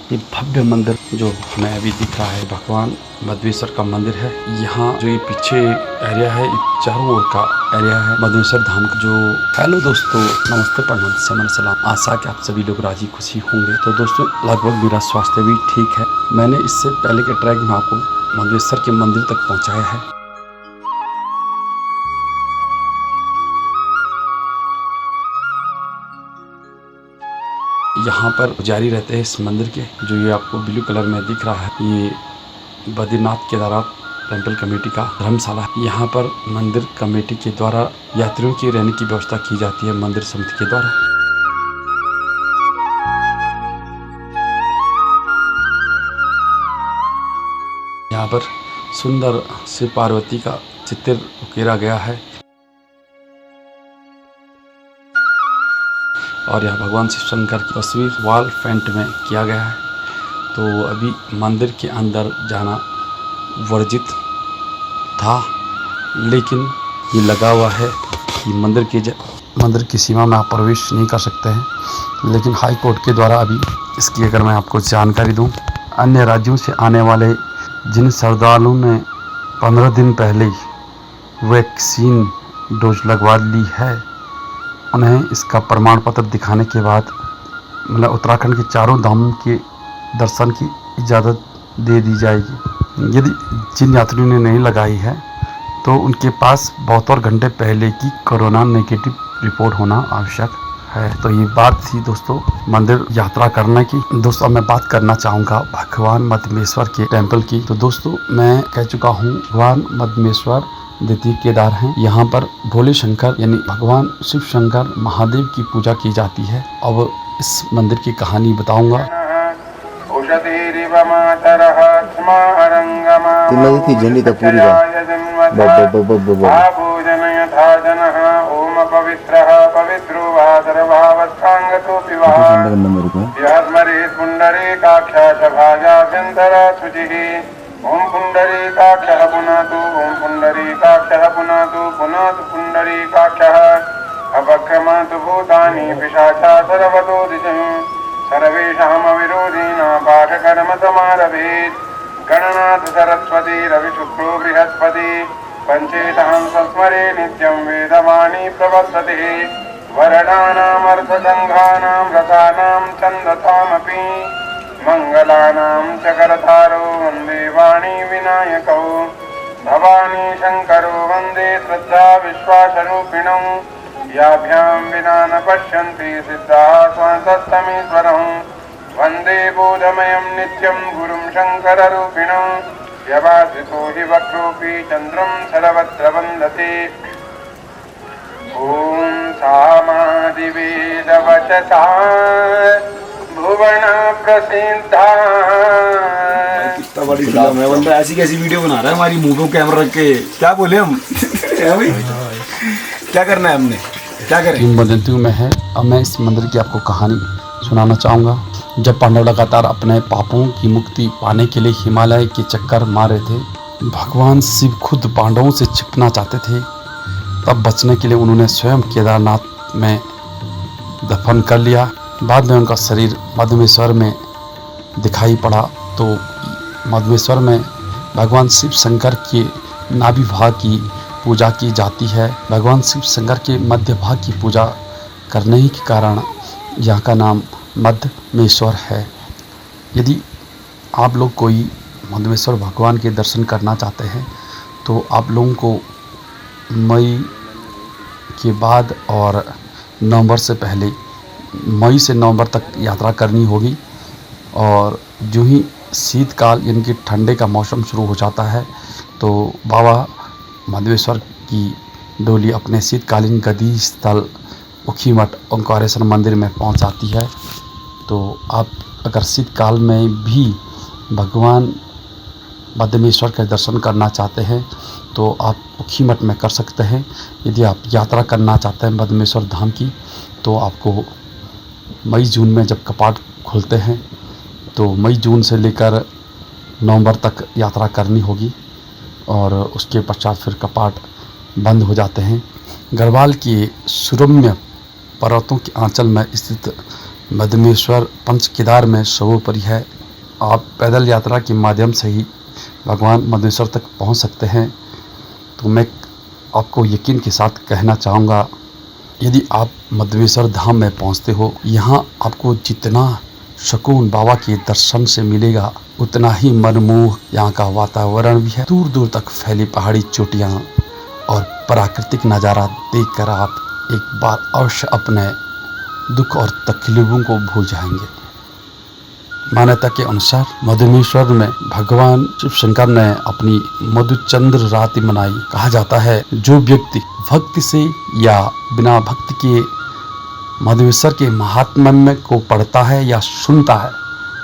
ये भव्य मंदिर जो हमें अभी दिख रहा है भगवान मधवेश्वर का मंदिर है। यहाँ जो ये पीछे एरिया है, चारों ओर का एरिया है मधवेश्वर धाम का। जो हेलो दोस्तों, नमस्ते, प्रणाम, समन सलाम। आशा कि आप सभी लोग राजी खुशी होंगे। तो दोस्तों, लगभग मेरा स्वास्थ्य भी ठीक है। मैंने इससे पहले के ट्रैक में आपको मधवेश्वर के मंदिर तक पहुँचाया है। यहाँ पर पुजारी रहते हैं इस मंदिर के। जो ये आपको ब्लू कलर में दिख रहा है, ये बद्रीनाथ केदारनाथ टेम्पल कमेटी का धर्मशाला। यहाँ पर मंदिर कमेटी के द्वारा यात्रियों की रहने की व्यवस्था की जाती है मंदिर समिति के द्वारा। यहाँ पर सुंदर शिव पार्वती का चित्र उकेरा गया है और यहाँ भगवान शिव शंकर की तस्वीर वॉल पेंट में किया गया है। तो अभी मंदिर के अंदर जाना वर्जित था, लेकिन ये लगा हुआ है कि मंदिर की सीमा में आप प्रवेश नहीं कर सकते हैं। लेकिन हाई कोर्ट के द्वारा अभी इसकी अगर मैं आपको जानकारी दूं, अन्य राज्यों से आने वाले जिन श्रद्धालुओं ने 15 दिन पहले वैक्सीन डोज लगवा ली है, उन्हें इसका प्रमाण पत्र दिखाने के बाद मतलब उत्तराखंड के चारों धाम के दर्शन की इजाज़त दे दी जाएगी। यदि जिन यात्रियों ने नहीं लगाई है तो उनके पास 72 घंटे पहले की कोरोना नेगेटिव रिपोर्ट होना आवश्यक है। तो ये बात थी दोस्तों मंदिर यात्रा करने की। दोस्तों, मैं बात करना चाहूँगा भगवान मधमेश्वर के टेम्पल की। तो दोस्तों, मैं कह चुका हूँ भगवान मधमेश्वर द्वितीय केदार हैं। यहाँ पर भोले शंकर यानी भगवान शिव शंकर महादेव की पूजा की जाती है। अब इस मंदिर की कहानी बताऊंगा। झंडी तो पूरी ओम पुंडरीकाक्षः पुनातु ओम पुंडरीकाक्षः पुनातु पुनातु पुंडरीकाक्षः अपक्रमातु भूतानि पिशाचा सर्वतो दिशः सर्वेषामविरोधिना पाठकर्मसमारभेत् गणनाथ सरस्वती रविशुक्रो बृहस्पति पंचेतां संस्मरे नित्यं वेदवाणी प्रवर्तते वर्णानामर्थसङ्घानां रसानां छन्दसामपि मंगलानां चकरतारो वन्दे वाणी विनायकौ भवानी शंकरो वन्दे श्रद्धा विश्वासरूपिणौ याभ्यां विना न पश्यन्ति सिद्धाः स्वान्तस्तमीश्वरं वन्दे बोधमयं नित्यं गुरुं शङ्कररूपिणं यवासितो हि वक्रोऽपि चन्द्रं सर्वत्र वन्दते। ॐ सामादिवेदवचसा भुवन प्रसिद्धा। कितना बड़ी फिल्म है, बंदा ऐसी कैसी वीडियो बना रहा है हमारी मुंह को कैमरा रख के। क्या बोले हम भाई? क्या करना है हमने, क्या करें? किंवदंतियों में है। अब मैं इस मंदिर की आपको कहानी सुनाना चाहूँगा। जब पांडव लगातार अपने पापों की मुक्ति पाने के लिए हिमालय के चक्कर मार रहे थे, भगवान शिव खुद पांडवों से छिपना चाहते थे। तब बचने के लिए उन्होंने स्वयं केदारनाथ में दफन कर लिया। बाद में उनका शरीर मधमेश्वर में दिखाई पड़ा। तो मधमेश्वर में भगवान शिव शंकर के नाभि भाग की पूजा की जाती है। भगवान शिव शंकर के मध्य भाग की पूजा करने ही के कारण यहाँ का नाम मधमेश्वर है। यदि आप लोग कोई मधमेश्वर भगवान के दर्शन करना चाहते हैं तो आप लोगों को मई के बाद और नवंबर से पहले, मई से नवंबर तक यात्रा करनी होगी। और जो ही शीतकाल यानी कि ठंडे का मौसम शुरू हो जाता है तो बाबा मधवेश्वर की डोली अपने शीतकालीन गदी स्थल ऊखीमठ ओंकारेश्वर मंदिर में पहुंच जाती है। तो आप अगर शीतकाल में भी भगवान मधमेश्वर के दर्शन करना चाहते हैं तो आप ऊखीमठ में कर सकते हैं। यदि आप यात्रा करना चाहते हैं मधमेश्वर धाम की तो आपको मई जून में जब कपाट खुलते हैं तो मई जून से लेकर नवंबर तक यात्रा करनी होगी और उसके पश्चात फिर कपाट बंद हो जाते हैं। गढ़वाल के सुरम्य पर्वतों के आंचल में स्थित मधमेश्वर पंच केदार में सर्वोपरि है। आप पैदल यात्रा के माध्यम से ही भगवान मधमेश्वर तक पहुंच सकते हैं। तो मैं आपको यकीन के साथ कहना चाहूँगा, यदि आप मधमेश्वर धाम में पहुंचते हो, यहाँ आपको जितना सुकून बाबा के दर्शन से मिलेगा उतना ही मनमोह यहाँ का वातावरण भी है। दूर दूर तक फैली पहाड़ी चोटियाँ और प्राकृतिक नज़ारा देखकर आप एक बार अवश्य अपने दुख और तकलीफों को भूल जाएंगे। मान्यता के अनुसार मधमेश्वर में भगवान शिव शंकर ने अपनी मधुचंद्र रात्रि मनाई। कहा जाता है जो व्यक्ति भक्ति से या बिना भक्ति के मधमेश्वर के महात्म्य को पढ़ता है या सुनता है,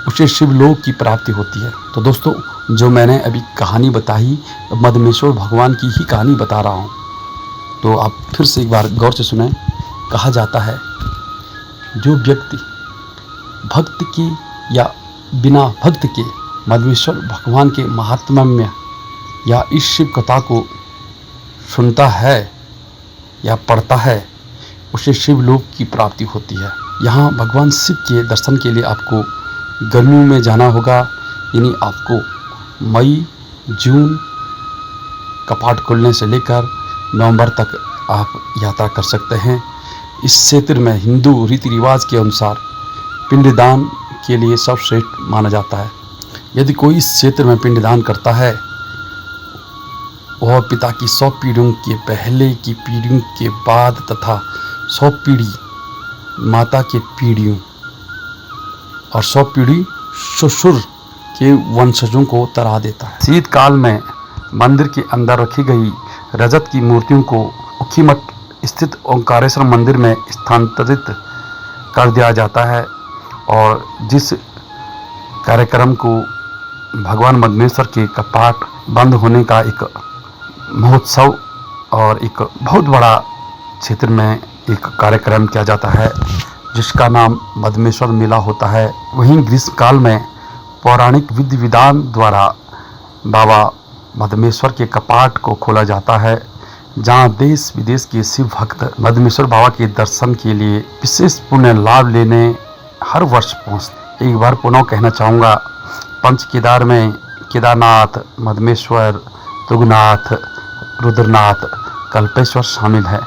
उसे शिवलोक की प्राप्ति होती है। तो दोस्तों, जो मैंने अभी कहानी बताई, मधमेश्वर भगवान की ही कहानी बता रहा हूँ, तो आप फिर से एक बार गौर से सुने। कहा जाता है जो व्यक्ति भक्त की या बिना भक्त के मधमेश्वर भगवान के महात्म्य या इस शिव कथा को सुनता है या पढ़ता है, उसे शिवलोक की प्राप्ति होती है। यहाँ भगवान शिव के दर्शन के लिए आपको गर्मियों में जाना होगा, यानी आपको मई जून कपाट खुलने से लेकर नवंबर तक आप यात्रा कर सकते हैं। इस क्षेत्र में हिंदू रीति रिवाज के अनुसार पिंडदान के लिए सर्वश्रेष्ठ माना जाता है। यदि कोई इस क्षेत्र में पिंडदान करता है, वह पिता की 100 पीढ़ियों के पहले की पीढ़ियों के बाद तथा 100 पीढ़ी माता के पीढ़ियों और 100 पीढ़ी ससुर के वंशजों को तरा देता है। शीतकाल में मंदिर के अंदर रखी गई रजत की मूर्तियों को उखीमठ स्थित ओंकारेश्वर मंदिर में स्थानांतरित कर दिया जाता है और जिस कार्यक्रम को भगवान मधमेश्वर के कपाट बंद होने का एक महोत्सव और एक बहुत बड़ा क्षेत्र में एक कार्यक्रम किया जाता है जिसका नाम मधमेश्वर मेला होता है। वहीं ग्रीष्म काल में पौराणिक विधि विधान द्वारा बाबा मधमेश्वर के कपाट को खोला जाता है, जहां देश विदेश के शिव भक्त मधमेश्वर बाबा के दर्शन के लिए विशेष पुण्य लाभ लेने हर वर्ष पहुँचते। एक बार पुनः कहना चाहूँगा, पंच केदार में केदारनाथ, मधमेश्वर, तुंगनाथ, रुद्रनाथ, कल्पेश्वर शामिल है।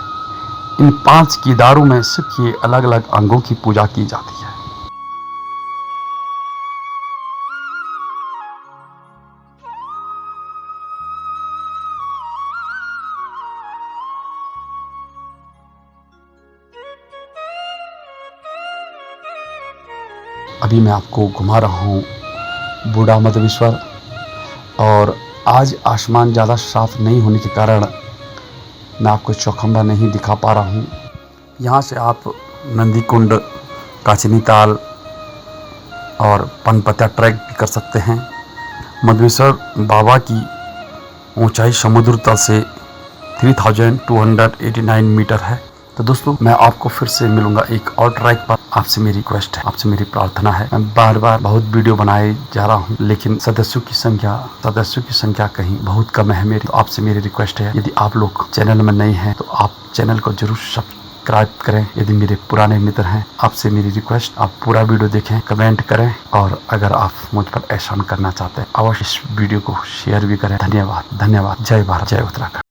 इन 5 केदारों में शिव के अलग अलग अंगों की पूजा की जाती है। अभी मैं आपको घुमा रहा हूँ बूढ़ा मधमेश्वर, और आज आसमान ज़्यादा साफ नहीं होने के कारण मैं आपको चौखंबा नहीं दिखा पा रहा हूँ। यहाँ से आप नंदी कुंड, काचनी ताल और पनपत्या ट्रैक भी कर सकते हैं। मधमेश्वर बाबा की ऊंचाई समुद्र तल से 3289 मीटर है। तो दोस्तों, मैं आपको फिर से मिलूंगा एक और ट्रैक पर। आपसे मेरी रिक्वेस्ट है, आपसे मेरी प्रार्थना है। मैं बार बार बहुत वीडियो बनाए जा रहा हूं, लेकिन सदस्यों की संख्या कहीं बहुत कम है मेरी। तो आपसे मेरी रिक्वेस्ट है, यदि आप लोग चैनल में नए हैं तो आप चैनल को जरूर सब्सक्राइब करें। यदि मेरे पुराने मित्र हैं, आपसे मेरी रिक्वेस्ट, आप पूरा वीडियो देखें, कमेंट करें, और अगर आप मुझ पर एहसान करना चाहते हैं अवश्य इस वीडियो को शेयर भी करें। धन्यवाद। जय भारत, जय उत्तराखंड।